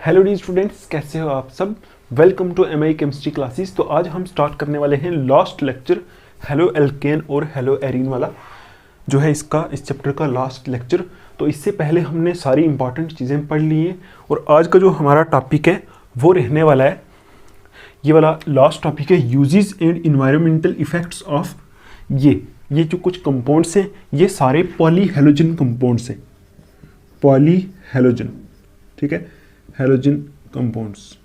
Hello D students, कैसे हो आप सब। Welcome to MI chemistry classes. तो आज हम स्टार्ट करने वाले हैं लास्ट लेक्चर हेलो एल्केन और हेलो एरीन वाला, जो है इस चैप्टर का लास्ट लेक्चर। तो इससे पहले हमने सारी इंपॉर्टेंट चीज़ें पढ़ ली हैं और आज का जो हमारा टॉपिक है वो रहने वाला है, ये वाला लास्ट टॉपिक है uses and environmental effects of ये जो कुछ कंपाउंड्स हैं, ये सारे पॉलीहेलोजन कंपाउंड्स हैं। पॉलीहेलोजन, ठीक है, हेलोजन कंपाउंड्स,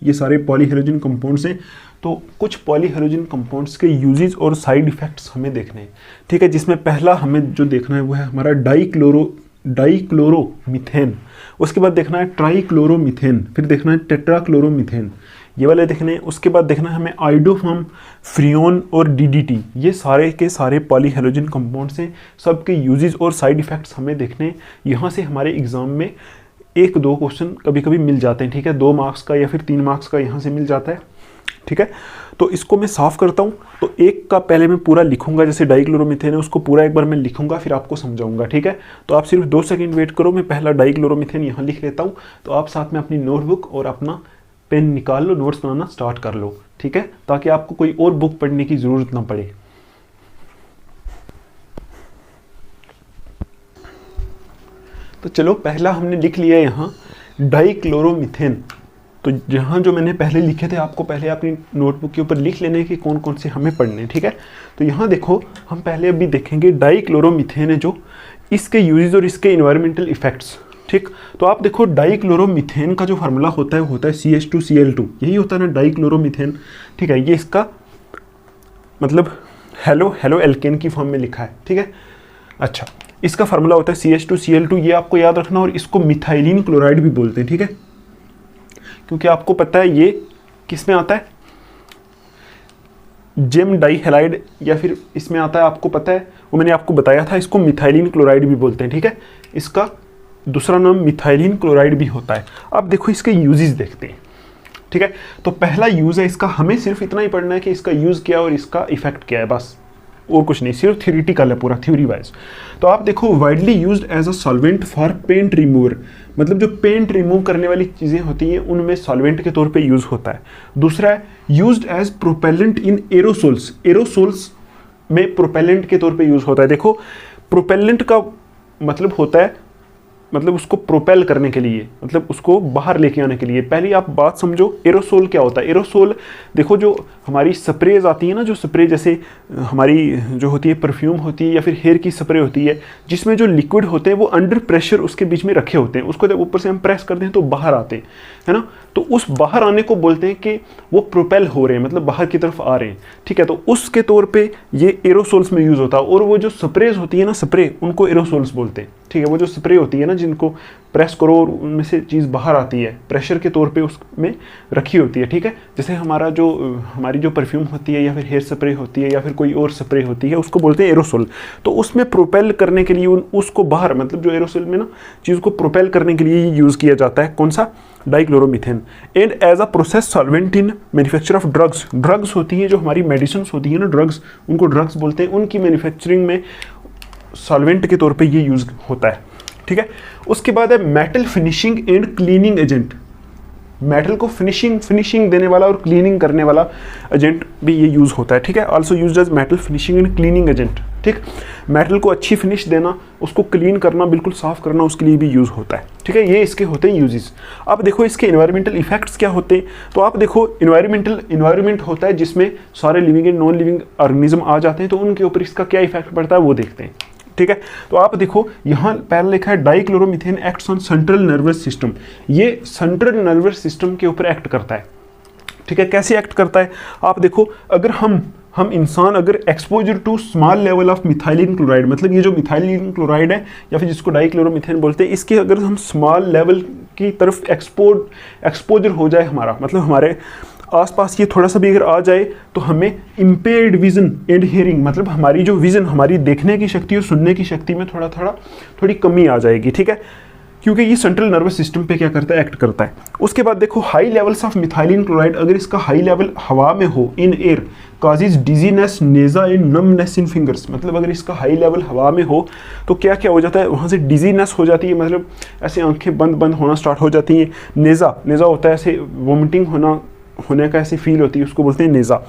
ये सारे पॉलीहेलोजन कंपाउंड्स हैं। तो कुछ पॉलीहेलोजन कंपाउंड्स के यूजेस और साइड इफेक्ट्स हमें देखने हैं, ठीक है। जिसमें पहला हमें जो देखना है वो है हमारा डाइक्लोरोमीथेन। उसके बाद देखना है ट्राइक्लोरोमीथेन, फिर देखना है टेट्राक्लोरोमीथेन, ये वाले देखने हैं। उसके बाद देखना है हमें आइडोफॉर्म, फ्रियोन और डीडीटी, ये सारे के सारे पॉलीहेलोजन कंपाउंड्स हैं। सबके यूजेस और साइड इफेक्ट्स हमें देखने हैं। यहाँ से हमारे एग्जाम में 1-2 क्वेश्चन कभी कभी मिल जाते हैं, ठीक है। 2 मार्क्स का या फिर 3 मार्क्स का यहाँ से मिल जाता है, ठीक है। तो इसको मैं साफ करता हूँ। तो एक का पहले मैं पूरा लिखूंगा, जैसे डाइक्लोरोमीथेन है उसको पूरा एक बार मैं लिखूंगा, फिर आपको समझाऊंगा, ठीक है। तो आप सिर्फ 2 सेकंड वेट करो, मैं पहला डाइक्लोरोमीथेन यहाँ लिख लेता हूँ। तो आप साथ में अपनी नोटबुक और अपना पेन निकाल लो, नोट्स बनाना स्टार्ट कर लो, ठीक है, ताकि आपको कोई और बुक पढ़ने की जरूरत ना पड़े। तो चलो, पहला हमने लिख लिया यहाँ डाइक्लोरोमीथेन। तो यहाँ जो मैंने पहले लिखे थे, आपको पहले अपनी नोटबुक के ऊपर लिख लेने कि कौन कौन से हमें पढ़ने, ठीक है। तो यहाँ देखो, हम पहले अभी देखेंगे डाइक्लोरोमीथेन है जो, इसके यूजेस और इसके इन्वायरमेंटल इफेक्ट्स, ठीक। तो आप देखो, डाइक्लोरोमीथेन का जो फार्मूला होता है वो होता है CH2Cl2, यही होता है ना डाइक्लोरोमीथेन, ठीक है। ये इसका मतलब हेलो एल्केन की फॉर्म में लिखा है, ठीक है। अच्छा, इसका फार्मूला होता है CH2Cl2, ये आपको याद रखना। और इसको मिथाइलिन क्लोराइड भी बोलते हैं, ठीक है, क्योंकि आपको पता है ये किस में आता है, जेम डाइहेलाइड, या फिर इसमें आता है, आपको पता है, वो मैंने आपको बताया था, इसको मिथाइलिन क्लोराइड भी बोलते हैं, ठीक है। इसका दूसरा नाम मिथाइलिन क्लोराइड भी होता है। अब देखो इसके यूजेस देखते हैं, ठीक है। तो पहला यूज है इसका, हमें सिर्फ इतना ही पढ़ना है कि इसका यूज क्या है और इसका इफेक्ट क्या है, बस और कुछ नहीं, सिर्फ थ्योरेटिकल है, पूरा थ्योरी वाइज। तो आप देखो, widely used as a solvent for paint remover, मतलब जो पेंट रिमूव करने वाली चीज़ें होती हैं उनमें सॉल्वेंट के तौर पे यूज़ होता है। दूसरा है used as propellant in aerosols, aerosols में प्रोपेलेंट के तौर पे यूज़ होता है। देखो, प्रोपेलेंट का मतलब होता है, मतलब उसको प्रोपेल करने के लिए, मतलब उसको बाहर लेके आने के लिए। पहले आप बात समझो, एरोसोल क्या होता है। एरोसोल देखो, जो हमारी स्प्रेज आती है ना, जो स्प्रे जैसे हमारी जो होती है परफ्यूम होती है या फिर हेयर की स्प्रे होती है, जिसमें जो लिक्विड होते हैं वो अंडर प्रेशर उसके बीच में रखे होते हैं, उसको जब ऊपर से हम प्रेस करते हैं तो बाहर आते हैं, है ना। तो उस बाहर आने को बोलते हैं कि वो प्रोपेल हो रहे हैं, मतलब बाहर की तरफ आ रहे हैं, ठीक है। तो उसके तौर पे ये एरोसोल्स में यूज़ होता है। और वो जो स्प्रेज होती है ना, स्प्रे, उनको एरोसोल्स बोलते हैं, ठीक है। वो जो स्प्रे होती है ना, जिनको प्रेस करो और उनमें से चीज़ बाहर आती है, प्रेशर के तौर पे उसमें रखी होती है, ठीक है। जैसे हमारी जो परफ्यूम होती है या फिर हेयर स्प्रे होती है या फिर कोई और स्प्रे होती है, उसको बोलते हैं एरोसोल। तो उसमें प्रोपेल करने के लिए उसको बाहर, मतलब जो एरोसोल में ना चीज़ को प्रोपेल करने के लिए यूज़ किया जाता है, कौन सा, dichloromethane. And as a process solvent in manufacture of drugs, drugs होती हैं जो हमारी मेडिसिन होती है ना, ड्रग्स, उनको ड्रग्स बोलते हैं, उनकी मैन्युफैक्चरिंग में सॉल्वेंट के तौर पे ये यूज़ होता है, ठीक है। उसके बाद है metal finishing and cleaning agent, metal को फिनिशिंग देने वाला और क्लीनिंग करने वाला एजेंट भी ये यूज़ होता है, ठीक है। Also used as metal finishing and cleaning agent, ठीक। मेटल को अच्छी फिनिश देना, उसको क्लीन करना, बिल्कुल साफ करना, उसके लिए भी यूज़ होता है, ठीक है। ये इसके होते हैं यूजेस। अब देखो इसके इन्वायरमेंटल इफेक्ट्स क्या होते हैं। तो आप देखो, इन्वायरमेंट होता है जिसमें सारे living and non living organism आ जाते हैं, तो उनके ऊपर इसका क्या इफेक्ट पड़ता है वो देखते हैं, ठीक है। तो आप देखो, यहाँ पहले लिखा है dichloromethane acts on central nervous system, ये सेंट्रल नर्वस सिस्टम के ऊपर एक्ट करता है, ठीक है। कैसे एक्ट करता है, आप देखो, अगर हम इंसान अगर exposure to small level of methylene chloride, मतलब ये जो मिथाइलिन क्लोराइड है या फिर जिसको डाइक्लोरोमीथेन बोलते हैं, इसके अगर हम स्मॉल लेवल की तरफ एक्सपोजर हो जाए हमारा, मतलब हमारे आसपास ये थोड़ा सा भी अगर आ जाए, तो हमें इम्पेयर्ड विजन एंड हियरिंग, मतलब हमारी जो विजन, हमारी देखने की शक्ति और सुनने की शक्ति में थोड़ी कमी आ जाएगी, ठीक है। क्योंकि ये सेंट्रल नर्वस सिस्टम पे क्या करता है, एक्ट करता है। उसके बाद देखो high levels of methylene chloride, अगर इसका हाई लेवल हवा में हो in air causes dizziness nausea and numbness in fingers, मतलब अगर इसका हाई लेवल हवा में हो तो क्या क्या हो जाता है, वहाँ से डिजीनेस हो जाती है, मतलब ऐसे आंखें बंद बंद होना स्टार्ट हो जाती हैं। नेज़ा नेज़ा होता है ऐसे वोमिटिंग होने का ऐसी फील होती है, उसको बोलते हैं नेज़ा।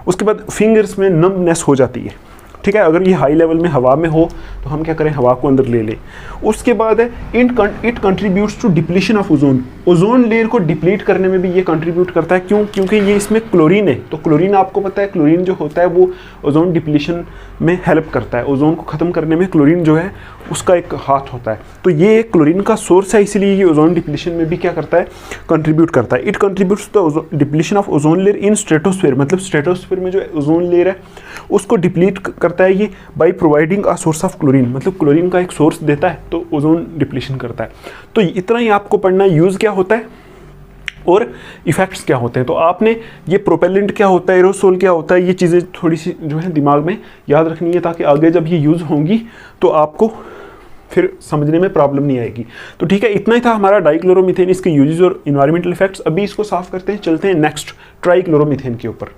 उसके बाद फिंगर्स में नमनेस हो जाती है, ठीक है, अगर ये हाई लेवल में हवा में हो तो हम क्या करें, हवा को अंदर ले लें। उसके बाद है it contributes to depletion of ozone, ozone layer को डिप्लीट करने में भी ये कंट्रीब्यूट करता है। क्यों? क्योंकि ये इसमें क्लोरीन है, तो क्लोरीन आपको पता है क्लोरीन जो होता है वो ओजोन डिप्लीशन में हेल्प करता है, ओजोन को ख़त्म करने में क्लोरीन जो है उसका एक हाथ होता है। तो ये एक क्लोरीन का सोर्स है, इसलिए ये ओजोन डिप्लीशन में भी क्या करता है, कंट्रीब्यूट करता है। It contributes the depletion of ozone layer in stratosphere, मतलब स्ट्रेटोस्फीयर में जो ओजोन लेयर है उसको डिप्लीट करता है ये by providing a source of chlorine, मतलब क्लोरीन का एक सोर्स देता है तो ओजोन डिप्लीशन करता है। तो इतना ही आपको पढ़ना है, यूज़ क्या होता है और इफेक्ट्स क्या होते हैं। तो आपने ये प्रोपेलेंट क्या होता है, एरोसोल क्या होता है, ये चीज़ें थोड़ी सी जो है दिमाग में याद रखनी है, ताकि आगे जब ये यूज़ होंगी तो आपको फिर समझने में प्रॉब्लम नहीं आएगी। तो ठीक है, इतना ही था हमारा डाइक्लोरोमीथेन, इसके यूजेस और इन्वायरमेंटल इफेक्ट्स। अभी इसको साफ करते हैं, चलते हैं नेक्स्ट ट्राइक्लोरोमीथेन के ऊपर।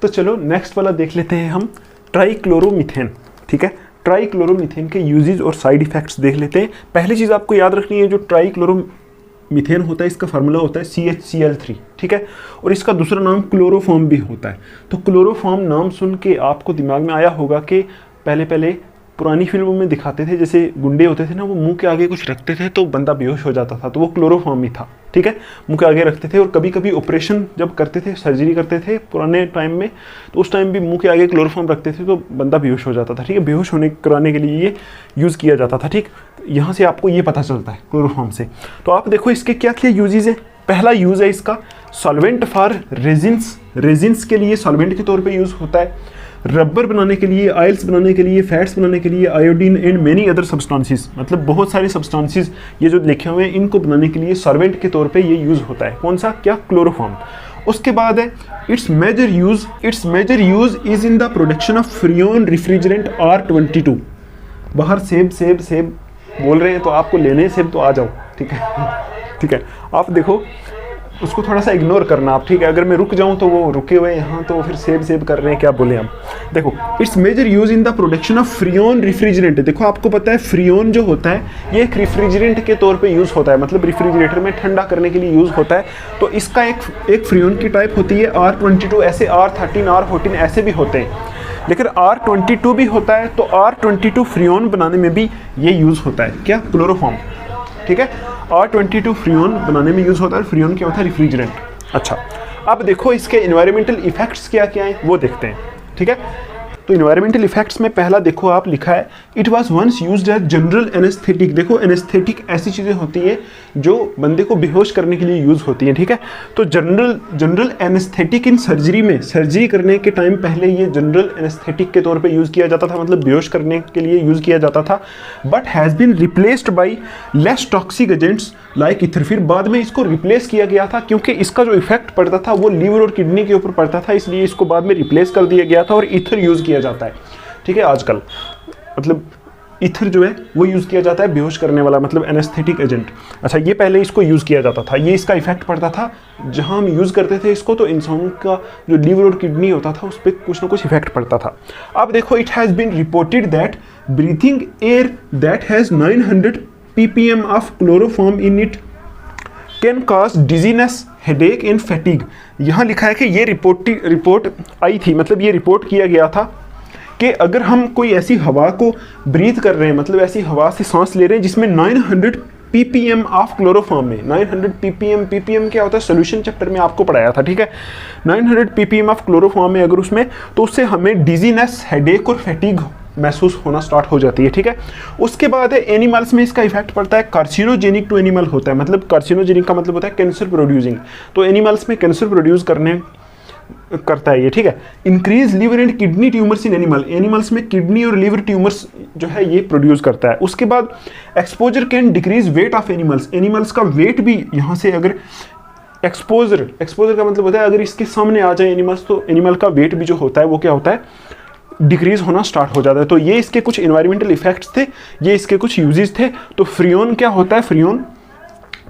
तो चलो नेक्स्ट वाला देख लेते हैं हम, ट्राइक्लोरोमीथेन। ठीक है, ट्राइक्लोरोमीथेन के यूजेस और साइड इफेक्ट्स देख लेते हैं। पहली चीज़ आपको याद रखनी है, जो ट्राइक्लोरोमीथेन होता है इसका फार्मूला होता है CHCl3, ठीक है, और इसका दूसरा नाम क्लोरोफॉर्म भी होता है। तो क्लोरोफॉर्म नाम सुन के आपको दिमाग में आया होगा कि पहले पुरानी फिल्मों में दिखाते थे, जैसे गुंडे होते थे ना, वो मुंह के आगे कुछ रखते थे तो बंदा बेहोश हो जाता था, तो वो क्लोरोफॉर्म ही था। ठीक है, मुंह के आगे रखते थे, और कभी कभी ऑपरेशन जब करते थे, सर्जरी करते थे पुराने टाइम में, तो उस टाइम भी मुंह के आगे क्लोरोफॉर्म रखते थे तो बंदा बेहोश हो जाता था। ठीक है, बेहोश होने कराने के लिए ये यूज़ किया जाता था। ठीक, यहाँ से आपको ये पता चलता है क्लोरोफॉर्म से। तो आप देखो इसके क्या क्या यूजेज है। पहला यूज़ है इसका सॉल्वेंट फॉर रेजिन्स, रेजिन्स के लिए सॉल्वेंट के तौर पर यूज़ होता है। रबर बनाने के लिए, ऑयल्स बनाने के लिए, फैट्स बनाने के लिए, iodine and many other substances, मतलब बहुत सारे सब्सटेंसेस ये जो लिखे हुए हैं इनको बनाने के लिए सॉल्वेंट के तौर पे ये यूज़ होता है। कौन सा? क्या? क्लोरोफॉर्म। उसके बाद है its major use is in the production of Freon refrigerant R22। बाहर सेब बोल रहे हैं तो आपको लेने सेब तो आ जाओ। ठीक है, ठीक है, आप देखो उसको थोड़ा सा इग्नोर करना आप। ठीक है, अगर मैं रुक जाऊं तो वो रुके हुए यहाँ तो फिर सेब कर रहे हैं, क्या बोले हम। देखो, its major use in the production of Freon refrigerant. देखो आपको पता है फ्रियोन जो होता है ये एक रेफ्रिजरेंट के तौर पे यूज़ होता है, मतलब रेफ्रिजरेटर में ठंडा करने के लिए यूज़ होता है। तो इसका एक फ्रियोन की टाइप होती है R22, ऐसे R13, R14 ऐसे भी होते हैं, लेकिन R22 भी होता है। तो R22 फ्रियोन बनाने में भी ये यूज़ होता है। क्या? क्लोरोफॉर्म। ठीक है, R22 फ्रियोन बनाने में यूज़ होता है। फ्रियोन क्या होता है? रेफ्रिजरेंट। अच्छा, अब देखो इसके इन्वायरमेंटल इफेक्ट्स क्या क्या हैं वो देखते हैं। ठीक है, तो इन्वायरमेंटल इफेक्ट्स में पहला देखो आप लिखा है it was once used as general anaesthetic. देखो एनेस्थेटिक ऐसी चीज़ें होती हैं जो बंदे को बेहोश करने के लिए यूज़ होती हैं। ठीक है, तो जनरल एनेस्थेटिक इन सर्जरी में, सर्जरी करने के टाइम पहले ये जनरल एनेस्थेटिक के तौर पे यूज़ किया जाता था, मतलब बेहोश करने के लिए यूज़ किया जाता था। But has been replaced by less toxic agents like ether. फिर बाद में इसको रिप्लेस किया गया था, क्योंकि इसका जो इफेक्ट पड़ता था वो लीवर और किडनी के ऊपर पड़ता था, इसलिए इसको बाद में रिप्लेस कर दिया गया था और ईथर यूज़ किया जाता है। ठीक है, आजकल मतलब ईथर जो है वो यूज़ किया जाता है बेहोश करने वाला, मतलब एनेस्थेटिक एजेंट। अच्छा, ये पहले इसको यूज़ किया जाता था, ये इसका इफेक्ट पड़ता था जहाँ हम यूज़ करते थे इसको, तो इंसान का जो लीवर और किडनी होता था उस पर कुछ ना कुछ इफेक्ट पड़ता था। अब देखो, it has been reported that breathing air that has 900 ppm of chloroform in it can cause dizziness, headache and fatigue. यहाँ लिखा है कि ये रिपोर्ट आई थी, मतलब ये रिपोर्ट किया गया था कि अगर हम कोई ऐसी हवा को ब्रीथ कर रहे हैं, मतलब ऐसी हवा से सांस ले रहे हैं जिसमें 900 ppm ऑफ क्लोरोफॉर्म में, 900 ppm क्या होता है, सोल्यूशन चैप्टर में आपको पढ़ाया था। ठीक है, 900 ppm ऑफ क्लोरोफॉर्म में अगर उसमें, तो उससे हमें डिजीनेस, हेडेक और फैटिग महसूस होना स्टार्ट हो जाती है। ठीक है, उसके बाद है एनिमल्स में इसका इफेक्ट पड़ता है, कार्सिनोजेनिक टू एनिमल होता है, मतलब कार्सिनोजेनिक का मतलब होता है कैंसर प्रोड्यूसिंग, तो एनिमल्स में कैंसर प्रोड्यूस करता है ये। ठीक है, increase liver and kidney tumours in animals में किडनी और लिवर ट्यूमर्स जो है ये प्रोड्यूस करता है। उसके बाद exposure can decrease weight of animals का वेट भी यहाँ से, अगर एक्सपोजर का मतलब होता है अगर इसके सामने आ जाए एनिमल्स, तो एनिमल का वेट भी जो होता है वो क्या होता है, डिक्रीज होना स्टार्ट हो जाता है। तो ये इसके कुछ इन्वायरमेंटल इफेक्ट्स थे, ये इसके कुछ यूजेस थे। तो फ्रियोन क्या होता है, फ्रियोन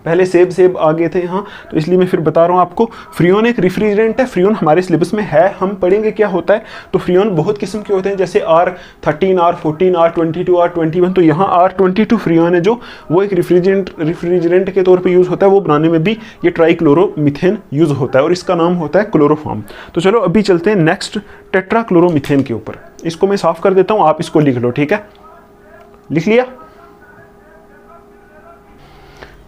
पहले सेब आगे थे हाँ, तो इसलिए मैं फिर बता रहा हूँ आपको। फ्रियोन एक रिफ्रिजरेंट है, फ्रियोन हमारे सिलेबस में है, हम पढ़ेंगे क्या होता है। तो फ्रियोन बहुत किस्म के होते हैं, जैसे R13, R14, R22, R21। तो यहाँ R22 फ्रियोन है जो वो एक रिफ्रिजरेंट के तौर पे यूज़ होता है, वो बनाने में भी ये ट्राईक्लोरोमीथेन यूज़ होता है और इसका नाम होता है क्लोरोफॉर्म। तो चलो अभी चलते हैं नेक्स्ट टेट्राक्लोरोमीथेन के ऊपर। इसको मैं साफ कर देता हूँ, आप इसको लिख लो, ठीक है, लिख लिया।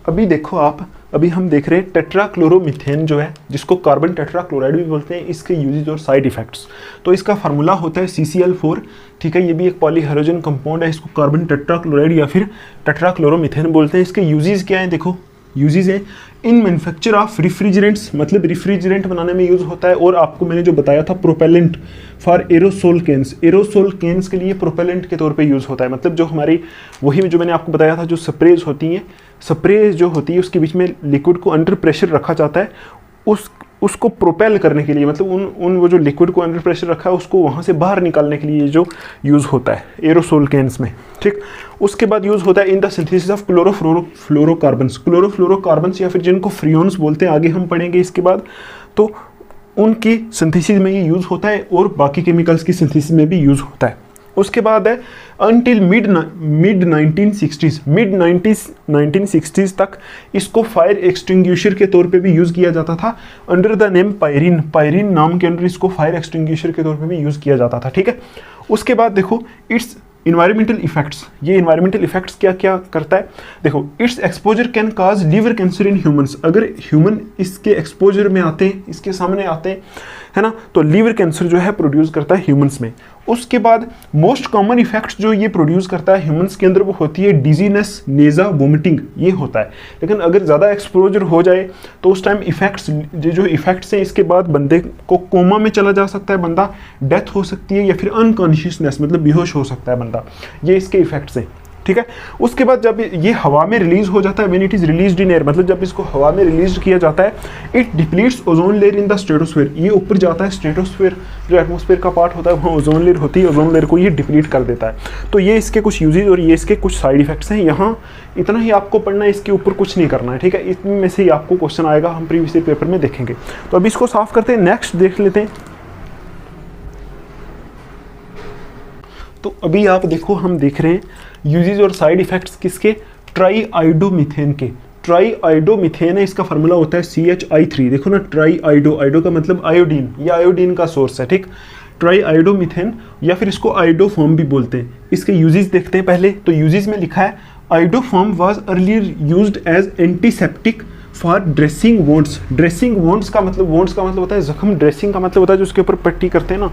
अभी देखो आप, अभी हम देख रहे हैं टेट्राक्लोरोमीथेन जो है, जिसको कार्बन टेट्राक्लोराइड भी बोलते हैं, इसके यूजेज और साइड इफेक्ट्स। तो इसका फार्मूला होता है CCl4, ठीक है, ये भी एक पॉलीहाइड्रोजन कंपाउंड है, इसको कार्बन टेट्राक्लोराइड या फिर टेट्राक्लोरोमीथेन बोलते हैं। इसके यूजेज क्या हैं, देखो यूजेज है इन मैन्युफैक्चर ऑफ रिफ्रिजरेंट्स, मतलब रिफ्रिजरेंट बनाने में यूज़ होता है। और आपको मैंने जो बताया था propellant for aerosol cans, aerosol cans के लिए प्रोपेलेंट के तौर पे यूज़ होता है। मतलब जो हमारी वही जो मैंने आपको बताया था, जो स्प्रेज होती हैं, स्प्रे जो होती है उसके बीच में लिक्विड को अंडर प्रेशर रखा जाता है, उसको प्रोपेल करने के लिए, मतलब उन वो जो लिक्विड को अंडर प्रेशर रखा है उसको वहाँ से बाहर निकालने के लिए जो यूज़ होता है एरोसोल कैंस में, ठीक। उसके बाद यूज़ होता है in the synthesis of chlorofluorocarbons, chlorofluorocarbons या फिर जिनको फ्रियोन्स बोलते हैं, आगे हम पढ़ेंगे इसके बाद। तो उनकी सिंथेसिस में ये यूज़ होता है और बाकी केमिकल्स की सिंथेसिस में भी यूज़ होता है। उसके बाद है अनटिल मिड 1960s तक इसको फायर एक्सटिंग्विशर के तौर पे भी यूज़ किया जाता था, under the name pyrene, pyrene नाम के अंडर इसको फायर एक्सटिंग्विशर के तौर पे भी यूज़ किया जाता था, ठीक है। उसके बाद देखो इट्स इन्वायरमेंटल इफेक्ट्स, ये इन्वायरमेंटल इफेक्ट्स क्या क्या करता है, देखो it's exposure can cause liver cancer in humans, अगर ह्यूमन इसके एक्सपोजर में आते हैं, इसके सामने आते हैं, है ना, तो लीवर कैंसर जो है प्रोड्यूस करता है ह्यूमंस में। उसके बाद मोस्ट कॉमन इफेक्ट्स जो ये प्रोड्यूस करता है ह्यूमंस के अंदर वो होती है डिजीनेस, नेज़ा, वोमिटिंग, ये होता है। लेकिन अगर ज़्यादा एक्सपोजर हो जाए तो उस टाइम इफेक्ट्स जो इफेक्ट्स हैं, इसके बाद बंदे को कोमा में चला जा सकता है, बंदा डेथ हो सकती है, या फिर अनकॉन्शियसनेस मतलब बेहोश हो सकता है बंदा, ये इसके इफेक्ट्स हैं, ठीक है। उसके बाद जब ये हवा में रिलीज हो जाता है, when it is released in air, मतलब जब इसको हवा में रिलीज किया जाता है, it depletes ozone layer in the stratosphere, ये ऊपर जाता है, स्ट्रेटोस्फीयर जो एटमॉस्फेयर का पार्ट होता है वहाँ ओजोन लेयर होती है, ओजोन लेयर को ये डिप्लीट कर देता है। तो ये इसके कुछ यूजेज और ये इसके कुछ साइड इफेक्ट्स हैं। यहाँ इतना ही आपको पढ़ना है, इसके ऊपर कुछ नहीं करना है, ठीक है। इसमें से ही आपको क्वेश्चन आएगा, हम प्रीवियस ईयर पेपर में देखेंगे। तो अभी इसको साफ करते हैं, नेक्स्ट देख लेते हैं। तो अभी आप देखो, हम देख रहे हैं यूजेज और साइड इफेक्ट्स किसके, ट्राईआयोडोमीथेन के। ट्राईआयोडोमीथेन है, इसका फार्मूला होता है CHI3, देखो ना, ट्राईआयोडो, आयोडो का मतलब आयोडीन, ये आयोडीन का सोर्स है, ठीक। ट्राईआयोडोमीथेन या फिर इसको आयोडोफॉर्म भी बोलते हैं। इसके यूजेज देखते हैं पहले। तो यूजेज में लिखा है iodoform was earlier used as antiseptic for dressing wounds. Dressing wounds का मतलब होता है जख्म, ड्रेसिंग का मतलब होता है जो उसके ऊपर पट्टी करते हैं ना,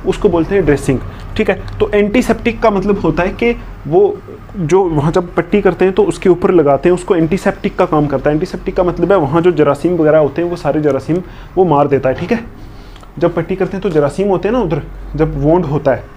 उसको बोलते हैं ड्रेसिंग, ठीक है। तो एंटीसेप्टिक का मतलब होता है कि वो जो वहाँ जब पट्टी करते हैं तो उसके ऊपर लगाते हैं, उसको एंटीसेप्टिक का काम करता है। एंटीसेप्टिक का मतलब है वहाँ जो जरासीम वगैरह होते हैं वो सारे जरासीम वो मार देता है, ठीक है। जब पट्टी करते हैं तो जरासीम होते हैं ना उधर, जब वोंड होता है,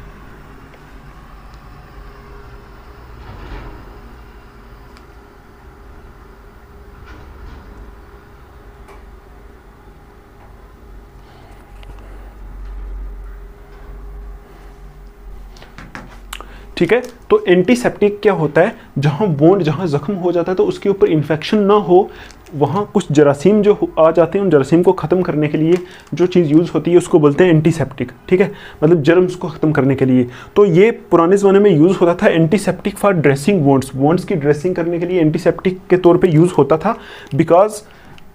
ठीक है। तो एंटीसेप्टिक क्या होता है, जहाँ वोंड, जहाँ जख्म हो जाता है तो उसके ऊपर इन्फेक्शन ना हो, वहाँ कुछ जरासीम जो आ जाते हैं, उन जरासीम को ख़त्म करने के लिए जो चीज़ यूज़ होती है उसको बोलते हैं एंटीसेप्टिक, ठीक है, मतलब जर्म्स को ख़त्म करने के लिए। तो ये पुराने ज़माने में यूज़ होता था एंटीसेप्टिक फॉर ड्रेसिंग वोंड्स, वोंड्स की ड्रेसिंग करने के लिए एंटीसेप्टिक के तौर पे यूज़ होता था, बिकॉज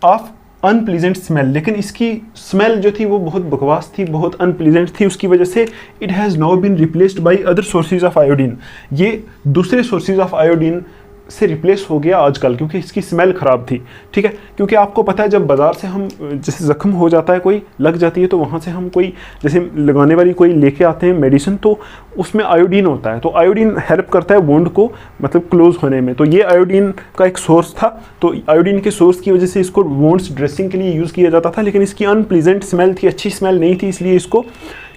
ऑफ अनप्लीजेंट स्मेल। लेकिन इसकी स्मेल जो थी वो बहुत बकवास थी, बहुत अनप्लीजेंट थी, उसकी वजह से it has now been replaced by other sources of iodine, ये दूसरे सोर्सेज ऑफ आयोडीन से रिप्लेस हो गया आजकल, क्योंकि इसकी स्मेल ख़राब थी, ठीक है। क्योंकि आपको पता है जब बाज़ार से हम जैसे ज़ख्म हो जाता है, कोई लग जाती है, तो वहाँ से हम कोई जैसे लगाने वाली कोई लेके आते हैं मेडिसिन, तो उसमें आयोडीन होता है, तो आयोडीन हेल्प करता है वोंड को मतलब क्लोज होने में। तो ये आयोडीन का एक सोर्स था, तो आयोडीन के सोर्स की वजह से इसको वोंड्स ड्रेसिंग के लिए यूज़ किया जाता था। लेकिन इसकी अनप्लीजेंट स्मेल थी, अच्छी स्मेल नहीं थी, इसलिए इसको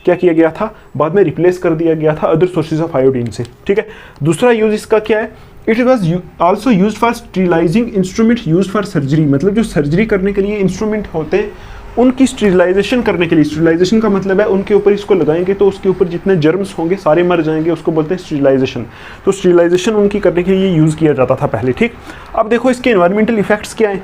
क्या किया गया था, बाद में रिप्लेस कर दिया गया था अदर सोर्सेज ऑफ आयोडीन से, ठीक है। दूसरा यूज़ इसका क्या है, it was also use for sterilising instrument use for surgery, मतलब जो सर्जरी करने के लिए इंस्ट्रूमेंट होते हैं उनकी स्टेरिलाइजेशन करने के लिए, स्टेरिलाइजेशन का मतलब है उनके ऊपर इसको लगाएंगे तो उसके ऊपर जितने जर्म्स होंगे सारे मर जाएंगे, उसको बोलते हैं स्टेरिलाइजेशन। तो स्टेरिलाइजेशन उनकी करने के लिए यूज़ किया जाता था पहले, ठीक। अब देखो इसके एनवायरमेंटल इफेक्ट्स क्या हैं,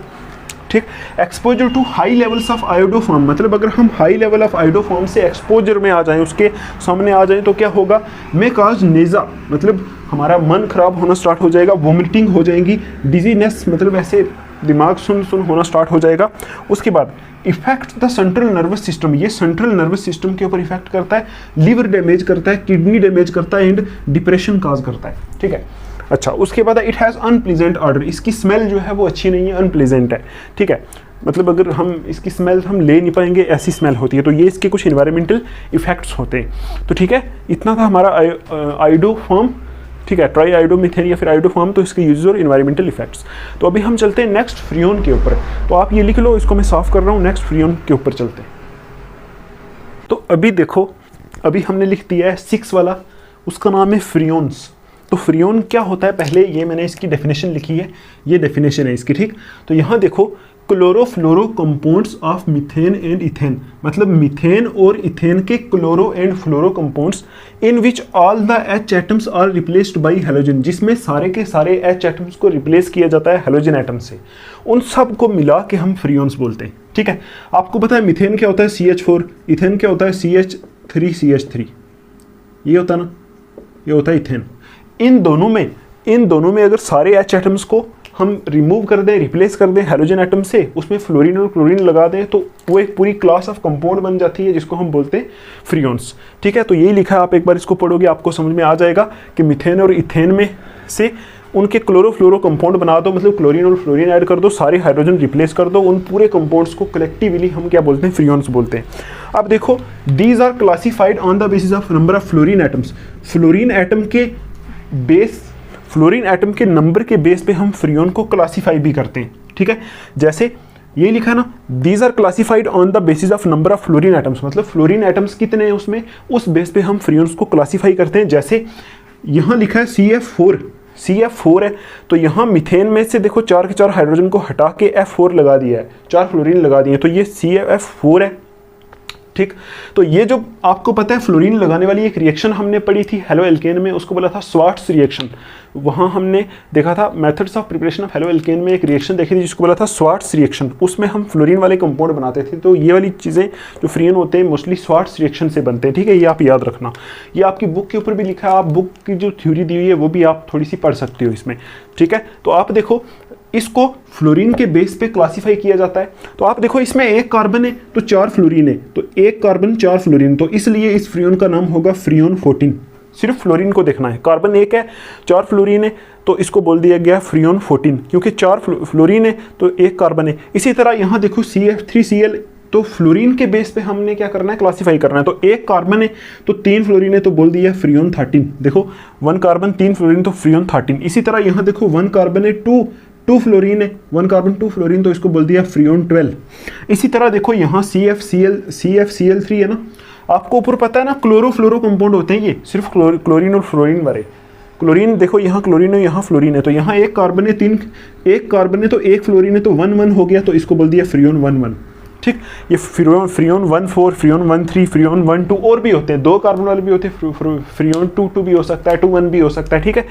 ठीक। Exposure to high levels of iodoform, मतलब अगर हम हाई लेवल ऑफ आयोडोफॉर्म से एक्सपोजर में आ जाएं, उसके सामने आ जाएं तो क्या होगा, मे काज नेज़ा, मतलब हमारा मन खराब होना स्टार्ट हो जाएगा, वोमिटिंग हो जाएगी, डिजीनेस मतलब ऐसे दिमाग सुन होना स्टार्ट हो जाएगा। उसके बाद effect the central nervous system, ये सेंट्रल नर्वस सिस्टम के ऊपर इफेक्ट करता है, लीवर डैमेज करता है, किडनी डैमेज करता है एंड डिप्रेशन काज करता है, ठीक है। अच्छा, उसके बाद इट हैज़ अनप्लीजेंट ऑर्डर, इसकी स्मेल जो है वो अच्छी नहीं है, अनप्लीजेंट है, ठीक है। मतलब अगर हम इसकी स्मेल हम ले नहीं पाएंगे, ऐसी स्मेल होती है। तो ये इसके कुछ इन्वायरमेंटल इफेक्ट्स होते हैं। तो ठीक है, इतना था हमारा आयोडोफॉर्म, ठीक है, ट्राई आयोडोमीथेन या फिर आयोडोफॉर्म, तो इसके यूजेस और इन्वायरमेंटल इफेक्ट्स। तो अभी हम चलते हैं नेक्स्ट फ्रियोन के ऊपर। तो आप ये लिख लो, इसको मैं साफ कर रहा हूँ, नेक्स्ट फ्रियोन के ऊपर चलते हैं। तो अभी देखो, अभी हमने लिख दिया है 6 वाला, उसका नाम है फ्रियोन्स। तो फ्रियोन क्या होता है, पहले ये मैंने इसकी डेफिनेशन लिखी है, ये डेफिनेशन है इसकी, ठीक। तो यहाँ देखो, chlorofluoro compounds of methane and ethane, मतलब मीथेन और इथेन के chloro and fluoro compounds in which all the H atoms are replaced by halogen, जिसमें सारे के सारे एच एटम्स को रिप्लेस किया जाता है हैलोजन एटम से, उन सब को मिला के हम फ्रियोन्स बोलते हैं, ठीक है। आपको पता है मीथेन क्या होता है, CH4, इथेन क्या होता है, CH3CH3, ये होता है ना, ये होता है इथेन। इन दोनों में अगर सारे एच एटम्स को हम रिमूव कर दें, रिप्लेस कर दें हैलोजन एटम से, उसमें फ्लोरीन और क्लोरीन लगा दें, तो वो एक पूरी क्लास ऑफ कंपाउंड बन जाती है जिसको हम बोलते हैं फ्रियोन्स, ठीक है। तो यही लिखा है, आप एक बार इसको पढ़ोगे आपको समझ में आ जाएगा कि मीथेन और इथेन में से उनके क्लोरोफ्लोरो कंपाउंड बना दो, मतलब क्लोरीन और फ्लोरीन ऐड कर दो, सारे हाइड्रोजन रिप्लेस कर दो, उन पूरे कंपाउंड्स को कलेक्टिवली हम क्या बोलते हैं, फ्रियोन्स बोलते हैं। अब देखो, these are classified on the basis of number of fluorine atoms, fluorine atom के नंबर के बेस पे हम फ्रियोन को क्लासीफाई भी करते हैं, ठीक है। जैसे ये लिखा ना, these are classified on the basis of number of fluorine atoms, मतलब फ्लोरीन एटम्स कितने हैं उसमें, उस बेस पे हम फ्रियोन्स को क्लासीफाई करते हैं। जैसे यहाँ लिखा है CF4 है, तो यहाँ मीथेन में से देखो 4 के 4 हाइड्रोजन को हटा के F4 लगा दिया है, 4 फ्लोरीन लगा दिए, तो ये CF4 है, ठीक। तो ये जो आपको पता है फ्लोरीन लगाने वाली एक रिएक्शन हमने पढ़ी थी हेलो एल्केन में, उसको बोला था स्वार्ट्स रिएक्शन। वहाँ हमने देखा था methods of preparation of halo alkane में एक रिएक्शन देखी थी जिसको बोला था स्वार्ट्स रिएक्शन, उसमें हम फ्लोरीन वाले कंपाउंड बनाते थे। तो ये वाली चीज़ें जो फ्रियोन होते हैं मोस्टली स्वार्ट्स रिएक्शन से बनते हैं, ठीक है, ये आप याद रखना। ये आपकी बुक के ऊपर भी लिखा है, आप बुक की जो थ्योरी दी हुई है वो भी आप थोड़ी सी पढ़ सकते हो इसमें, ठीक है। तो आप देखो, इसको फ्लोरीन के बेस पे क्लासिफाई किया जाता है। तो आप देखो, इसमें 1 कार्बन है तो 4 फ्लोरीन है, तो 1 कार्बन 4 फ्लोरीन, तो इसलिए इस फ्रियोन का नाम होगा फ्रियोन 14। सिर्फ फ्लोरीन को देखना है, कार्बन 1 है, 4 फ्लोरीन है, तो इसको बोल दिया गया फ्रियोन 14, क्योंकि 4 फ्लोरीन है तो 1 कार्बन है। इसी तरह यहाँ देखो CF3Cl, तो फ्लोरीन के बेस पे हमने क्या करना है, क्लासिफाई करना है। तो 1 कार्बन है तो 3 फ्लोरीन है, तो बोल दिया फ्रियोन 13। देखो 1 कार्बन 3 फ्लोरीन, तो फ्रियोन 13। इसी तरह यहाँ देखो 1 कार्बन है 2 फ्लोरीन है, 1 कार्बन 2 फ्लोरीन, तो इसको बोल दिया फ्रियोन 12। इसी तरह देखो यहाँ CFCl3 है ना, आपको ऊपर पता है ना क्लोरोफ्लोरो कंपाउंड होते हैं ये, सिर्फ क्लोरीन और फ्लोरीन वाले। क्लोरीन देखो, यहाँ क्लोरीन है, यहाँ फ्लोरीन है, तो यहाँ 1 कार्बन है 1 कार्बन है तो 1 फ्लोरीन है, तो 1 हो गया, तो इसको बोल दिया फ्रियोन 1, ठीक। ये फ्रियोन 14, फ्रियोन 13, फ्रियोन 12 और भी होते हैं, 2 कार्बन वाले भी होते हैं, फ्रियोन 2 भी हो सकता है, 2 भी हो सकता है, ठीक है।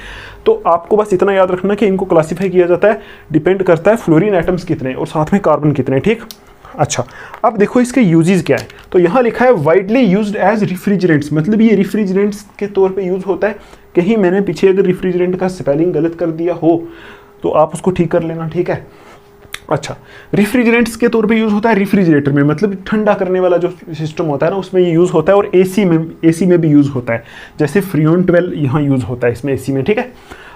तो आपको बस इतना याद रखना कि इनको क्लासीफाई किया जाता है, डिपेंड करता है फ्लोरीन एटम्स कितने और साथ में कार्बन कितने, ठीक। अच्छा, अब देखो इसके यूजेस क्या है। तो यहाँ लिखा है वाइडली यूज्ड एज रिफ्रिजरेंट्स, मतलब ये रिफ्रिजरेंट्स के तौर पे यूज होता है। कहीं मैंने पीछे अगर रिफ्रिजरेंट का स्पेलिंग गलत कर दिया हो तो आप उसको ठीक कर लेना, ठीक है। अच्छा, रिफ्रिजरेंट्स के तौर पे यूज़ होता है रेफ्रिजरेटर में, मतलब ठंडा करने वाला जो सिस्टम होता है ना, उसमें ये यूज़ होता है, और एसी में भी यूज़ होता है, जैसे फ्रियोन 12 यहाँ यूज़ होता है इसमें एसी में, ठीक है।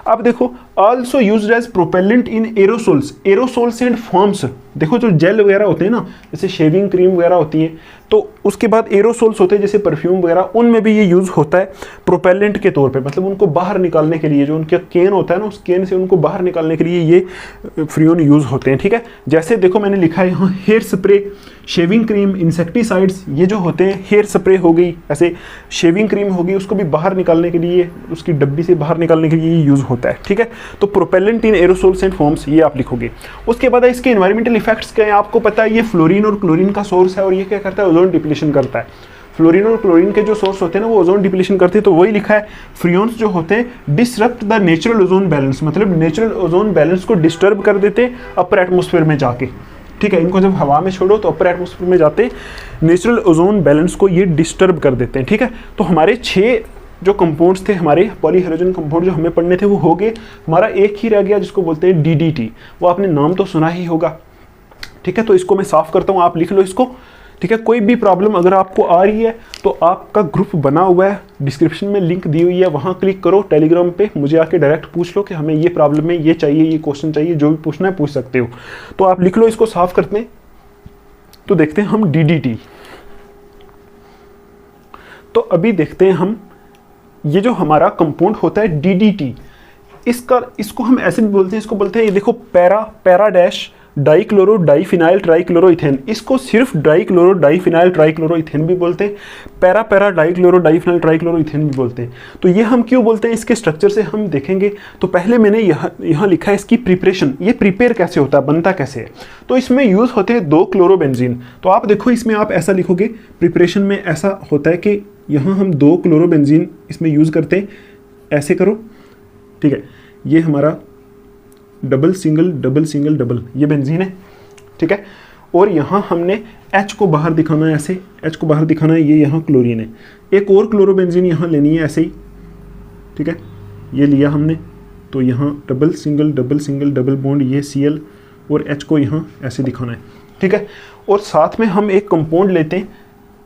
अब देखो, also used as propellant in aerosols and foams. देखो जो जेल वगैरह होते हैं ना, जैसे शेविंग क्रीम वगैरह होती है, तो उसके बाद एरोसोल्स होते हैं जैसे परफ्यूम वगैरह, उनमें भी ये यूज़ होता है प्रोपेलेंट के तौर पे, मतलब उनको बाहर निकालने के लिए, जो उनका केन होता है ना, उस केन से उनको बाहर निकालने के लिए ये फ्रियोन यूज़ होते हैं, ठीक है। जैसे देखो मैंने लिखा है यहाँ hair spray, shaving cream, insecticides, ये जो होते हैं, हेयर स्प्रे हो गई, ऐसे शेविंग क्रीम होगी, उसको भी बाहर निकालने के लिए, उसकी डब्बी से बाहर निकालने के लिए यूज़ होता है, ठीक है। तो propellant in aerosols and forms ये आप लिखोगे। उसके बाद है इसके एनवायरमेंटल इफेक्ट्स क्या है आपको पता है, ये फ्लोरीन और क्लोरीन का सोर्स है और ये क्या करता है, ओजोन डिप्लीशन करता है। फ्लोरीन और क्लोरीन के जो सोर्स होते हैं ना वो ओजोन डिप्लीशन करते हैं, तो वही लिखा है फ्रियोन्स जो होते हैं disrupt the natural ozone balance, मतलब नेचुरल ओजोन बैलेंस को डिस्टर्ब कर देते हैं अपर एटमॉस्फेयर में जाके, ठीक है। इनको जब हवा में छोड़ो तो अपर एटमॉस्फेयर में जाते नेचुरल ओजोन बैलेंस को ये डिस्टर्ब कर देते हैं, ठीक है। तो हमारे 6 जो कंपाउंड्स थे हमारे पॉलीहाइड्रोजन कंपाउंड जो हमें पढ़ने थे वो हो गए, हमारा एक ही रह गया जिसको बोलते हैं DDT, वो आपने नाम तो सुना ही होगा, ठीक है। तो इसको मैं साफ करता हूँ, आप लिख लो इसको, ठीक है। कोई भी प्रॉब्लम अगर आपको आ रही है तो आपका ग्रुप बना हुआ है, डिस्क्रिप्शन में लिंक दी हुई है, वहाँ क्लिक करो, टेलीग्राम पे मुझे आके डायरेक्ट पूछ लो कि हमें ये प्रॉब्लम है, ये चाहिए, ये क्वेश्चन चाहिए, जो भी पूछना है पूछ सकते हो। तो आप लिख लो, इसको साफ करते हैं। तो देखते हैं हम DDT। तो अभी देखते हैं हम ये जो हमारा कंपाउंड होता है DDT, इसको हम ऐसे भी बोलते हैं, इसको बोलते हैं, ये देखो पैरा डैश डाइक्लोरो डाइफिनाइल ट्राइक्लोरोइथेन, इसको सिर्फ डाइक्लोरो डाइफिनाइल ट्राइक्लोरोइथेन भी बोलते हैं, पैरा डाइक्लोरो डाइफिनाइल ट्राइक्लोरोइथेन भी बोलते हैं। तो ये हम क्यों बोलते हैं, इसके स्ट्रक्चर से हम देखेंगे। तो पहले मैंने यहाँ लिखा है इसकी प्रिपरेशन, ये प्रिपेयर कैसे होता है, बनता कैसे है। तो इसमें यूज होते हैं 2 क्लोरोबेंजीन। तो आप देखो इसमें आप ऐसा लिखोगे, प्रिपरेशन में ऐसा होता है कि यहाँ हम 2 क्लोरोबेंजीन इसमें यूज करते हैं, ऐसे करो, ठीक है। ये हमारा double single double single double, ये बेंजीन है, ठीक है। और यहाँ हमने H को बाहर दिखाना है, ऐसे H को बाहर दिखाना है, ये यहाँ क्लोरीन है। एक और क्लोरोबेंजीन यहाँ लेनी है ऐसे ही, ठीक है। ये लिया हमने, तो यहाँ डबल सिंगल डबल बॉन्ड, ये Cl और H को यहाँ ऐसे दिखाना है, ठीक है। और साथ में हम एक कंपाउंड लेते हैं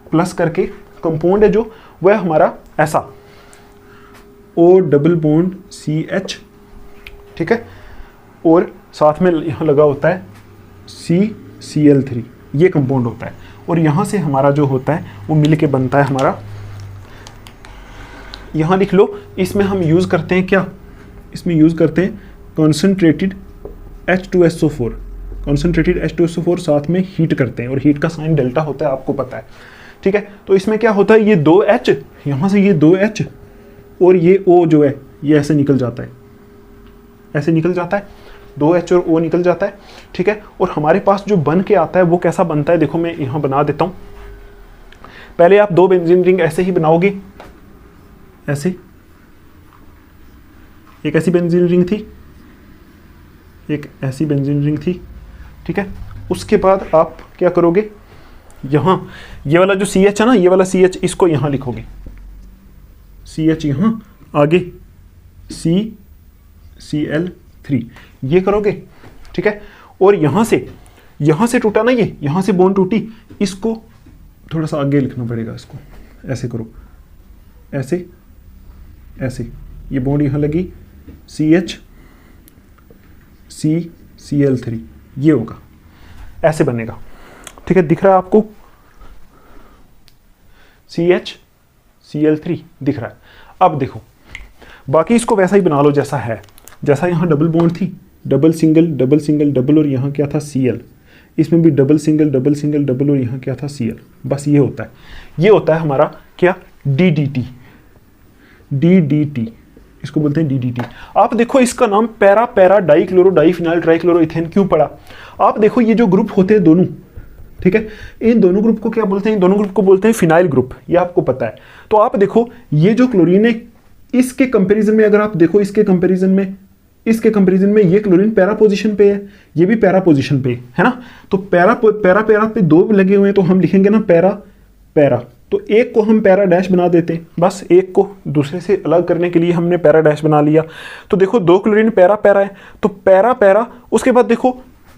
प्लस करके, कंपाउंड है जो वह हमारा ऐसा O डबल बॉन्ड CH, ठीक है। और साथ में यहाँ लगा होता है CCl3, ये कंपाउंड होता है। और यहाँ से हमारा जो होता है वो मिल के बनता है हमारा, यहाँ लिख लो, इसमें हम यूज़ करते हैं क्या, इसमें यूज़ करते हैं कॉन्सेंट्रेटेड H2SO4, कॉन्सेंट्रेटेड H2SO4 साथ में हीट करते हैं, और हीट का साइन डेल्टा होता है, आपको पता है, ठीक है। तो इसमें क्या होता है, ये 2H, यहाँ से ये 2H और ये O जो है ये ऐसे निकल जाता है, ऐसे निकल जाता है, 2H और O निकल जाता है, ठीक है। और हमारे पास जो बन के आता है वो कैसा बनता है, देखो मैं यहाँ बना देता हूँ। पहले आप 2 बेंजीन रिंग ऐसे ही बनाओगे, ऐसे, एक ऐसी बेंजीन रिंग थी, एक ऐसी बेंजीन रिंग थी, ठीक है। उसके बाद आप क्या करोगे, यहाँ ये वाला जो CH है ना, ये वाला CH इसको यहाँ लिखोगे, CH यहाँ आगे CCl3, ये करोगे, ठीक है। और यहाँ से टूटा ना, ये यहाँ से बॉन्ड टूटी, इसको थोड़ा सा आगे लिखना पड़ेगा, इसको ऐसे करो, ऐसे ऐसे, ये बॉन्ड यहाँ लगी, CH CCl3, ये होगा, ऐसे बनेगा, ठीक है। दिख रहा है आपको, CH Cl3 दिख रहा है। अब देखो बाकी इसको वैसा ही बना लो जैसा है, जैसा यहाँ डबल बॉन्ड थी, डबल सिंगल डबल और यहाँ क्या था Cl, इसमें भी डबल सिंगल डबल और यहाँ क्या था Cl, बस ये होता है, ये होता है हमारा क्या, DDT, इसको बोलते हैं DDT। आप देखो इसका नाम पैरा डाइक्लोरो डाइफिनाइल ट्राइक्लोरोइथेन क्यों पड़ा, आप देखो ये जो ग्रुप होते हैं दोनों, ठीक है, इन दोनों ग्रुप को क्या बोलते हैं, इन दोनों ग्रुप को बोलते हैं फिनाइल ग्रुप, ये आपको पता है। तो आप देखो ये जो क्लोरीन है, इसके कंपैरिजन में अगर आप देखो, इसके कंपैरिजन में ये क्लोरीन पैरा पोजीशन पे है, ये भी पैरा पोजीशन पे है ना। तो पैरा पे 2 लगे हुए हैं, तो हम लिखेंगे ना पैरा, तो एक को हम पैरा डैश बना देते हैं, बस एक को दूसरे से अलग करने के लिए हमने पैरा डैश बना लिया। तो देखो 2 क्लोरीन पैरा है, तो पैरा, उसके बाद देखो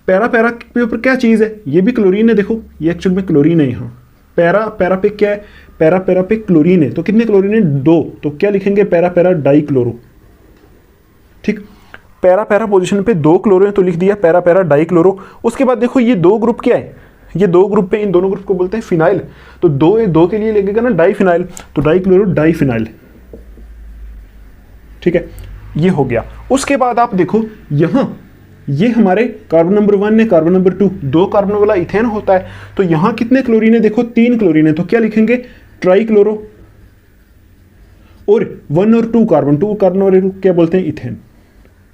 पैरा के ऊपर क्या चीज़ है, ये भी क्लोरीन है, देखो ये एक्चुअल में क्लोरीन है, यहाँ पैरा पे क्या है, पैरा पे क्लोरीन है, तो कितने क्लोरीन है, 2, तो क्या लिखेंगे, पैरा डाइक्लोरो, ठीक। पैरा पोजीशन पे 2 क्लोरो है, तो लिख दिया पैरा डाइक्लोरो। उसके बाद देखो ये 2 ग्रुप क्या है, ये 2 ग्रुप पे, इन दोनों ग्रुप को बोलते हैं फिनाइल, तो 2 के लिए लगेगा ना डाइफिनाइल, तो डाइक्लोरो डाइफिनाइल, ठीक है, ये हो गया। उसके बाद आप देखो यहाँ ये हमारे कार्बन नंबर 1 है, कार्बन नंबर 2 कार्बन वाला इथेन होता है, तो यहाँ कितने क्लोरीन है, देखो 3 क्लोरीन है, तो क्या लिखेंगे, ट्राइक्लोरो, और 1 और 2 कार्बन और क्या बोलते हैं, इथेन,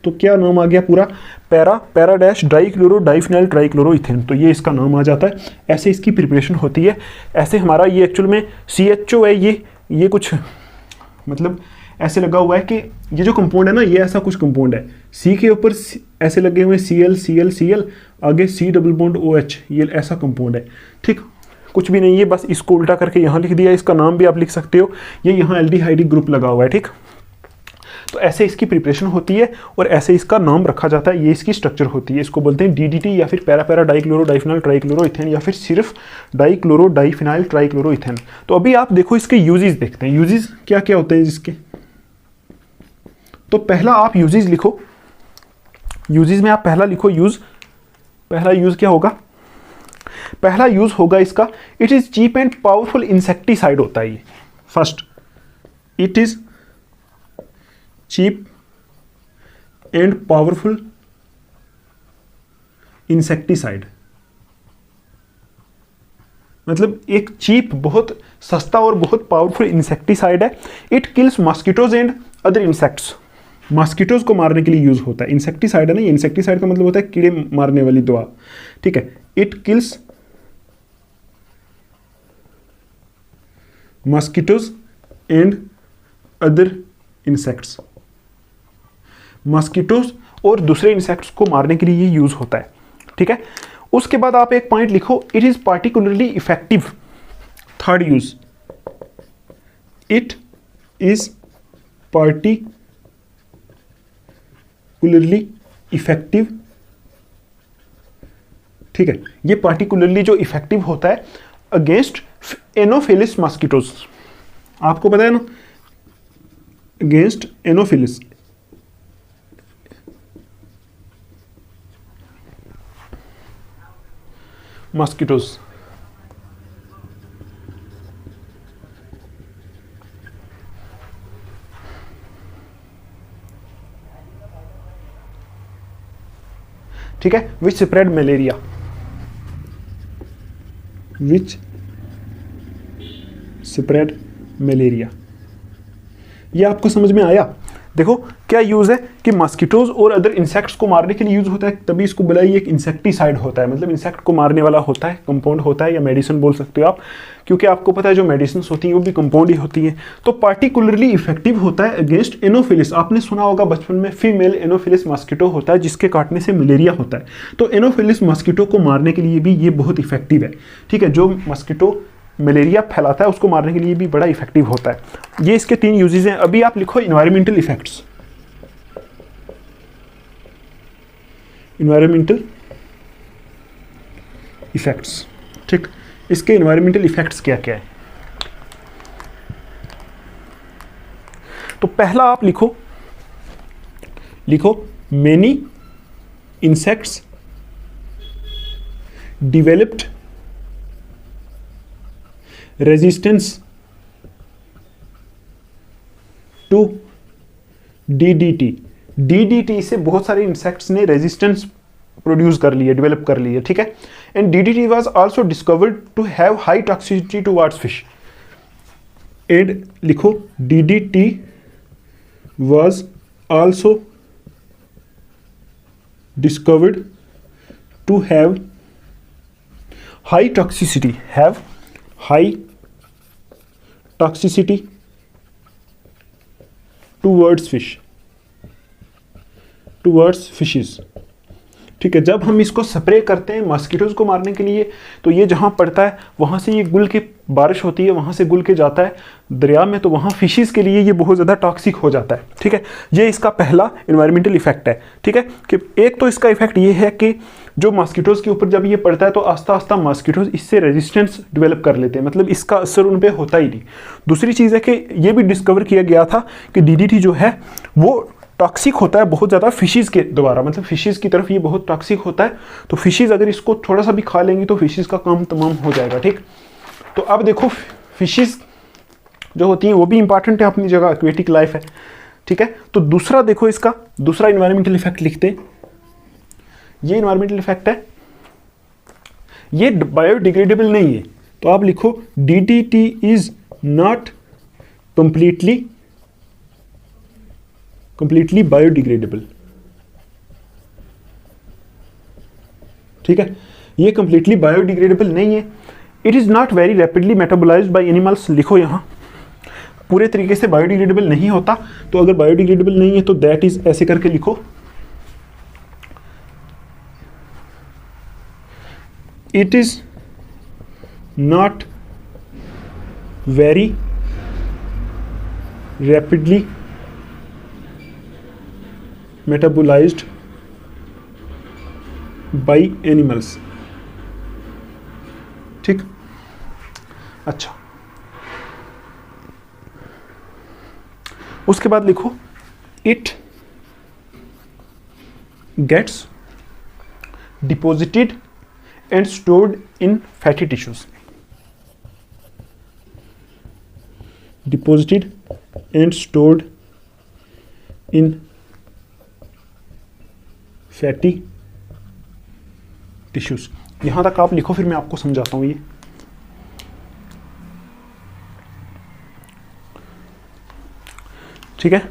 तो क्या नाम आ गया पूरा, पैरा डैश डाइक्लोरो डाइफिनाइल ट्राइक्लोरोइथेन, तो ये इसका नाम आ जाता है। ऐसे इसकी प्रिपरेशन होती है। ऐसे हमारा ये एक्चुअल में CHO है, ये कुछ मतलब ऐसे लगा हुआ है कि ये जो कंपाउंड है ना, ये ऐसा कुछ कंपाउंड है, सी के ऊपर ऐसे लगे हुए Cl आगे C डबल बॉन्ड OH, ये ऐसा कंपाउंड है। ठीक, कुछ भी नहीं है, बस इसको उल्टा करके यहाँ लिख दिया। इसका नाम भी आप लिख सकते हो, ये यहाँ एल्डिहाइड ग्रुप लगा हुआ है। ठीक, तो ऐसे इसकी प्रिपरेशन होती है और ऐसे इसका नाम रखा जाता है, ये इसकी स्ट्रक्चर होती है। इसको बोलते हैं DDT या फिर पैरा डाइक्लोरो डाइफिनाइल ट्राइक्लोरोइथेन या फिर सिर्फ डाइक्लोरो डाइफिनाइल ट्राइक्लोरोइथेन। तो अभी आप देखो इसके यूजेस देखते हैं, यूजेस क्या क्या होते हैं इसके। तो पहला आप यूजेस लिखो, यूजेस में आप पहला लिखो यूज, पहला यूज क्या होगा, पहला यूज होगा इसका, it is cheap and powerful insecticide होता है ये। First, it is cheap and powerful insecticide, मतलब एक चीप, बहुत सस्ता और बहुत पावरफुल इंसेक्टिसाइड है। It kills mosquitoes and other insects, mosquitoes को मारने के लिए यूज होता है। इंसेक्टिसाइड है ना, इंसेक्टिसाइड का मतलब होता है कीड़े मारने वाली दवा। ठीक है, it kills mosquitoes and other insects, mosquitoes और दूसरे इंसेक्ट्स को मारने के लिए ये यूज होता है। ठीक है, उसके बाद आप एक पॉइंट लिखो, it is particularly effective. Third use, it is particularly effective. ठीक है, ये पार्टिकुलरली जो इफेक्टिव होता है अगेंस्ट एनोफिलिस मॉस्किटोज, आपको पता है ना, अगेंस्ट एनोफिलिस, मॉस्किटोज। ठीक है, विच स्प्रेड मलेरिया, विच स्प्रेड मलेरिया, ये आपको समझ में आया। देखो क्या यूज है कि मॉस्किटोज और अदर इंसेक्ट्स को मारने के लिए यूज होता है, तभी इसको बोला ये एक इंसेक्टिसाइड होता है, मतलब इंसेक्ट को मारने वाला होता है, कंपाउंड होता है, या मेडिसिन बोल सकते हो आप, क्योंकि आपको पता है जो मेडिसिन होती हैं वो भी कंपाउंड ही होती हैं। तो पार्टिकुलरली इफेक्टिव होता है अगेंस्ट एनोफिलिस, आपने सुना होगा बचपन में फीमेल एनोफिलिस मॉस्किटो होता है जिसके काटने से मलेरिया होता है, तो एनोफिलिस मॉस्किटो को मारने के लिए भी ये बहुत इफेक्टिव है। ठीक है, जो मॉस्किटो मलेरिया फैलाता है उसको मारने के लिए भी बड़ा इफेक्टिव होता है। ये इसके 3 यूजेस हैं। अभी आप लिखो इन्वायरमेंटल इफेक्ट्स, इन्वायरमेंटल इफेक्ट्स। ठीक, इसके इन्वायरमेंटल इफेक्ट्स क्या क्या है। तो पहला आप लिखो many insects developed resistance to DDT, DDT से बहुत सारे इंसेक्ट्स ने रेजिस्टेंस प्रोड्यूस कर लिए, डेवलप कर लिए। ठीक है, and DDT was also discovered to have high toxicity towards fish, and लिखो DDT was also discovered to have high toxicity, have high toxicity towards fishes. ठीक है, जब हम इसको स्प्रे करते हैं मॉस्किटोज को मारने के लिए, तो ये जहाँ पड़ता है वहाँ से ये गुल की बारिश होती है, वहाँ से गुल के जाता है दरिया में, तो वहाँ फिशेस के लिए ये बहुत ज़्यादा टॉक्सिक हो जाता है। ठीक है, ये इसका पहला इन्वायरमेंटल इफेक्ट है। ठीक है, कि एक तो इसका इफेक्ट ये है कि जो मॉस्किटोज के ऊपर जब ये पड़ता है तो आस्ता आस्ता मॉस्किटोज इससे रेजिस्टेंस डेवलप कर लेते हैं, मतलब इसका असर उन पर होता ही नहीं। दूसरी चीज़ है कि ये भी डिस्कवर किया गया था कि DDT जो है वो टॉक्सिक होता है बहुत ज़्यादा फिशेस के द्वारा, मतलब फिशेस की तरफ ये बहुत टॉक्सिक होता है, तो फिशेस अगर इसको थोड़ा सा भी खा लेंगी तो फिशेस का काम तमाम हो जाएगा। ठीक, तो अब देखो फिशेस जो होती हैं वो भी इंपॉर्टेंट है अपनी जगह, एक्वेटिक लाइफ है। ठीक है, तो दूसरा देखो, इसका दूसरा इन्वायरमेंटल इफेक्ट लिखते हैं। ये इन्वायरमेंटल इफेक्ट है, ये बायोडिग्रेडेबल नहीं है, तो आप लिखो DDT is not completely biodegradable. ठीक है, ये कंप्लीटली बायोडिग्रेडेबल नहीं है। It is not very rapidly metabolised by animals, लिखो यहाँ पूरे तरीके से बायोडिग्रेडेबल नहीं होता। तो अगर बायोडिग्रेडेबल नहीं है तो दैट इज ऐसे करके लिखो, it is not very rapidly metabolised by animals. ठीक, अच्छा, उसके बाद लिखो it gets deposited and stored in fatty tissues, deposited and stored in fatty tissues. यहां तक आप लिखो, फिर मैं आपको समझाता हूं ये। ठीक है,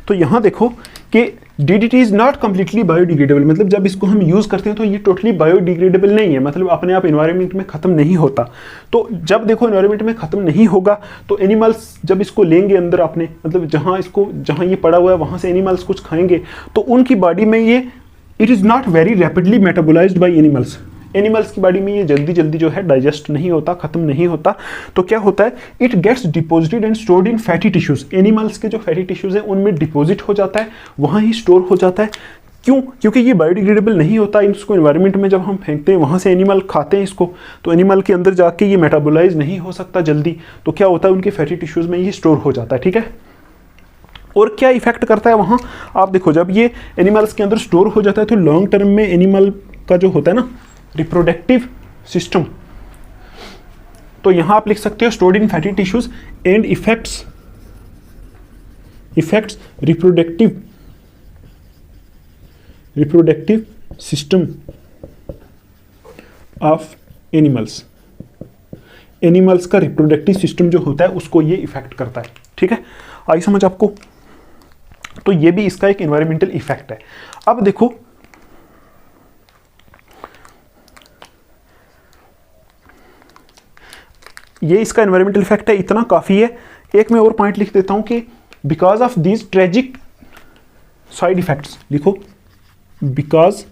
तो यहां देखो कि DDT is not completely biodegradable, मतलब जब इसको हम यूज करते हैं तो ये टोटली बायोडिग्रेडेबल नहीं है, मतलब अपने आप एनवायरनमेंट में खत्म नहीं होता। तो जब देखो एनवायरनमेंट में खत्म नहीं होगा तो एनिमल्स जब इसको लेंगे अंदर अपने, मतलब जहां ये पड़ा हुआ है वहां से एनिमल्स कुछ खाएंगे तो उनकी बॉडी में ये it is not very rapidly metabolised by animals, animals की बॉडी में ये जल्दी जल्दी जो है डाइजेस्ट नहीं होता, खत्म नहीं होता। तो क्या होता है, it gets deposited and stored in fatty tissues, animals के जो फैटी टिश्यूज हैं उनमें डिपॉजिट हो जाता है, वहाँ ही स्टोर हो जाता है। क्यों? क्योंकि ये बायोडिग्रेडेबल नहीं होता, इसको एनवायरनमेंट में जब हम फेंकते हैं वहाँ से एनिमल खाते हैं इसको, तो एनिमल के अंदर जाके ये मेटाबोलाइज नहीं हो सकता जल्दी, तो क्या होता है उनके फैटी टिश्यूज में ये स्टोर हो जाता है। ठीक है, और क्या इफेक्ट करता है वहाँ, आप देखो जब ये एनिमल्स के अंदर स्टोर हो जाता है तो लॉन्ग टर्म में एनिमल का जो होता है ना रिप्रोडक्टिव सिस्टम, तो यहां आप लिख सकते हो stored in fatty tissues and effects reproductive system of animals, animals का रिप्रोडक्टिव सिस्टम जो होता है उसको ये इफेक्ट करता है। ठीक है, आई समझ आपको? तो ये भी इसका एक एनवायरमेंटल इफेक्ट है। अब देखो ये इसका एनवायरमेंटल इफेक्ट है, इतना काफ़ी है। एक मैं और पॉइंट लिख देता हूं कि because of these tragic side effects, लिखो because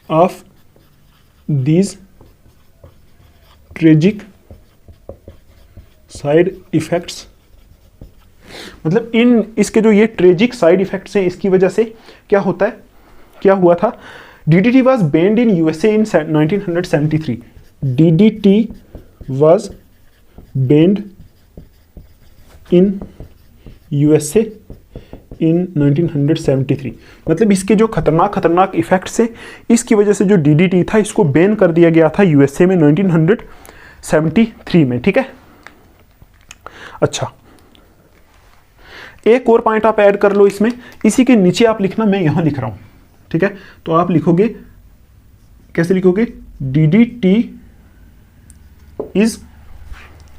of these tragic side effects, मतलब इसके जो ये ट्रेजिक साइड इफेक्ट्स हैं इसकी वजह से क्या होता है, क्या हुआ था, DDT was banned in USA in 1973, DDT was banned in USA in 1973, मतलब इसके जो खतरनाक इफेक्ट्स हैं इसकी वजह से जो DDT था इसको बैन कर दिया गया था USA में 1973 में। ठीक है, अच्छा एक और पॉइंट आप ऐड कर लो इसमें, इसी के नीचे आप लिखना, मैं यहां लिख रहा हूं। ठीक है, तो आप लिखोगे, कैसे लिखोगे, DDT is,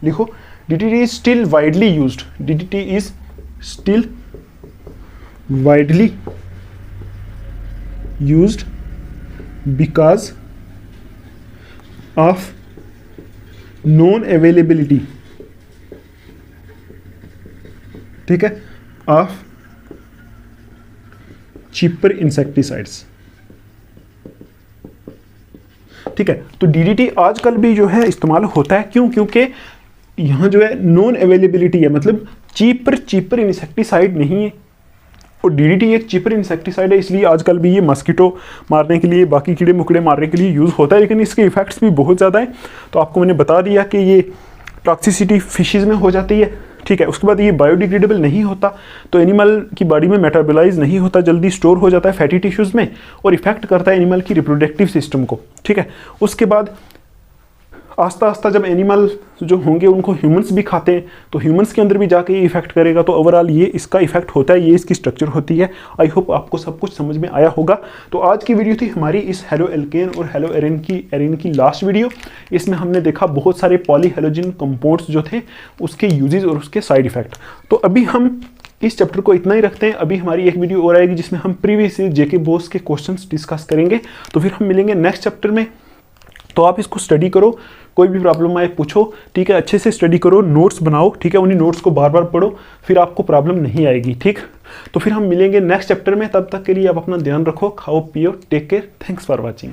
लिखो DDT is still widely used, DDT is still widely used because of known availability, ठीक है, of cheaper insecticides। ठीक है, तो DDT आजकल भी जो है इस्तेमाल होता है, क्यों? क्योंकि यहाँ जो है नॉन अवेलेबिलिटी है, मतलब चीपर इंसेक्टिसाइड नहीं है, और DDT एक चीपर इंसेक्टिसाइड है, इसलिए आजकल भी ये मस्कीटो मारने के लिए, बाकी कीड़े मकोड़े मारने के लिए यूज़ होता है, लेकिन इसके इफेक्ट्स भी बहुत ज़्यादा है। तो आपको मैंने बता दिया कि ये टॉक्सिसिटी फिशेज में हो जाती है। ठीक है, उसके बाद ये बायोडिग्रेडेबल नहीं होता, तो एनिमल की बॉडी में मेटाबोलाइज नहीं होता, जल्दी स्टोर हो जाता है फैटी टिश्यूज में और इफेक्ट करता है एनिमल की रिप्रोडक्टिव सिस्टम को। ठीक है, उसके बाद आस्ता आस्ता जब एनिमल जो होंगे उनको ह्यूमंस भी खाते हैं, तो ह्यूमंस के अंदर भी जाके ये इफेक्ट करेगा, तो ओवरऑल ये इसका इफेक्ट होता है, ये इसकी स्ट्रक्चर होती है। आई होप आपको सब कुछ समझ में आया होगा। तो आज की वीडियो थी हमारी इस हेलो एल्केन और हेलो एरिन की लास्ट वीडियो। इसमें हमने देखा बहुत सारे पॉलीहेलोजन कंपाउंड्स जो थे, उसके यूजेस और उसके साइड इफेक्ट। तो अभी हम इस चैप्टर को इतना ही रखते हैं। अभी हमारी एक वीडियो और आएगी जिसमें हम प्रीवियस ईयर जेके बोस के क्वेश्चंस डिस्कस करेंगे। तो फिर हम मिलेंगे नेक्स्ट चैप्टर में। तो आप इसको स्टडी करो, कोई भी प्रॉब्लम आए पूछो, ठीक है, अच्छे से स्टडी करो, नोट्स बनाओ, ठीक है, उन्हीं नोट्स को बार बार पढ़ो, फिर आपको प्रॉब्लम नहीं आएगी, ठीक। तो फिर हम मिलेंगे नेक्स्ट चैप्टर में, तब तक के लिए आप अपना ध्यान रखो, खाओ पियो, take care, thanks for watching.